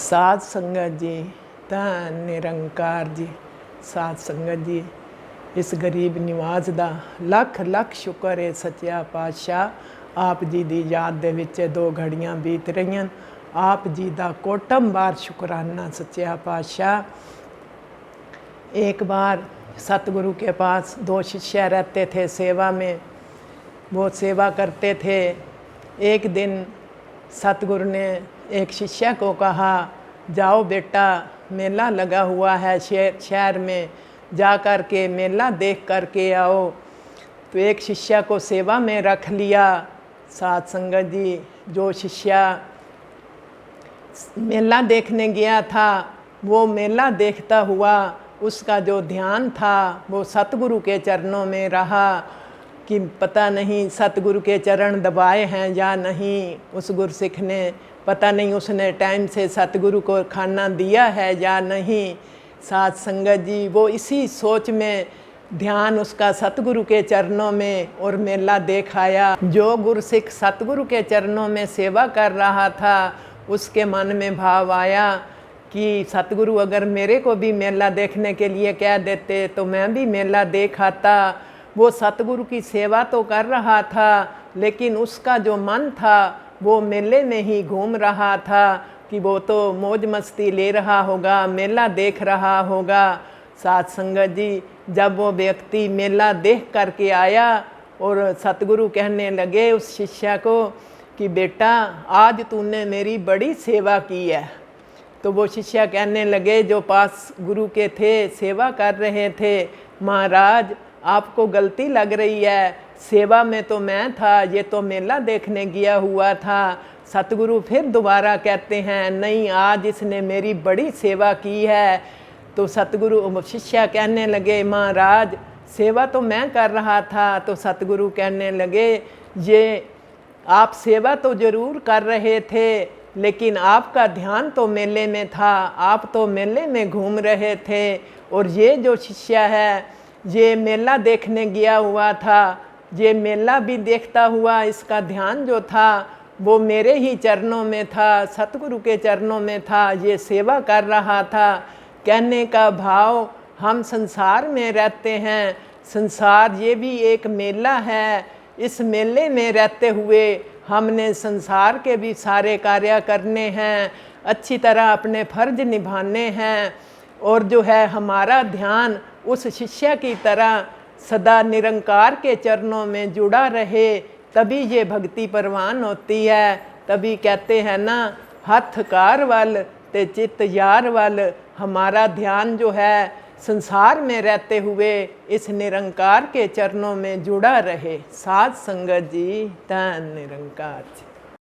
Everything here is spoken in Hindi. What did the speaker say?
साध संगत जी, धन निरंकार जी। साध संगत जी, इस गरीब निवाज दा लख लख शुक्र है सच्चा पातशाह। आप जी दी याद दे विच 2 घड़ियां बीत रही। आप जी दा कोटम बार शुकराना सच्चा पातशाह। एक बार सतगुरु के पास 2 शिष्य रहते थे सेवा में, वो सेवा करते थे। एक दिन सतगुरु ने एक शिष्य को कहा, जाओ बेटा, मेला लगा हुआ है शहर में, जा कर के मेला देख कर के आओ। तो एक शिष्य को सेवा में रख लिया। साध संगत जी, जो शिष्य मेला देखने गया था, वो मेला देखता हुआ उसका जो ध्यान था वो सतगुरु के चरणों में रहा कि पता नहीं सतगुरु के चरण दबाए हैं या नहीं। उस गुरसिख ने पता नहीं उसने टाइम से सतगुरु को खाना दिया है या नहीं। साध संगत जी, वो इसी सोच में ध्यान उसका सतगुरु के चरणों में और मेला देख आया। जो गुरसिख सतगुरु के चरणों में सेवा कर रहा था, उसके मन में भाव आया कि सतगुरु अगर मेरे को भी मेला देखने के लिए कह देते तो मैं भी मेला देख आता। वो सतगुरु की सेवा तो कर रहा था, लेकिन उसका जो मन था वो मेले में ही घूम रहा था कि वो तो मौज मस्ती ले रहा होगा, मेला देख रहा होगा। साध संगत जी, जब वो व्यक्ति मेला देख करके आया और सतगुरु कहने लगे उस शिष्य को कि बेटा, आज तूने मेरी बड़ी सेवा की है। तो वो शिष्य कहने लगे, जो पास गुरु के थे, सेवा कर रहे थे, महाराज आपको गलती लग रही है, सेवा में तो मैं था, ये तो मेला देखने गया हुआ था। सतगुरु फिर दोबारा कहते हैं, नहीं, आज इसने मेरी बड़ी सेवा की है। तो सतगुरु शिष्य कहने लगे, महाराज सेवा तो मैं कर रहा था। तो सतगुरु कहने लगे, ये आप सेवा तो ज़रूर कर रहे थे, लेकिन आपका ध्यान तो मेले में था, आप तो मेले में घूम रहे थे। और ये जो शिष्य है, ये मेला देखने गया हुआ था, ये मेला भी देखता हुआ इसका ध्यान जो था वो मेरे ही चरणों में था, सतगुरु के चरणों में था, ये सेवा कर रहा था। कहने का भाव, हम संसार में रहते हैं, संसार ये भी एक मेला है। इस मेले में रहते हुए हमने संसार के भी सारे कार्य करने हैं, अच्छी तरह अपने फर्ज निभाने हैं। और जो है हमारा ध्यान उस शिष्य की तरह सदा निरंकार के चरणों में जुड़ा रहे, तभी ये भक्ति परवान होती है। तभी कहते हैं ना, हथ कार वल ते चित यार वल। हमारा ध्यान जो है संसार में रहते हुए इस निरंकार के चरणों में जुड़ा रहे। साध संगत जी, धन निरंकार जी।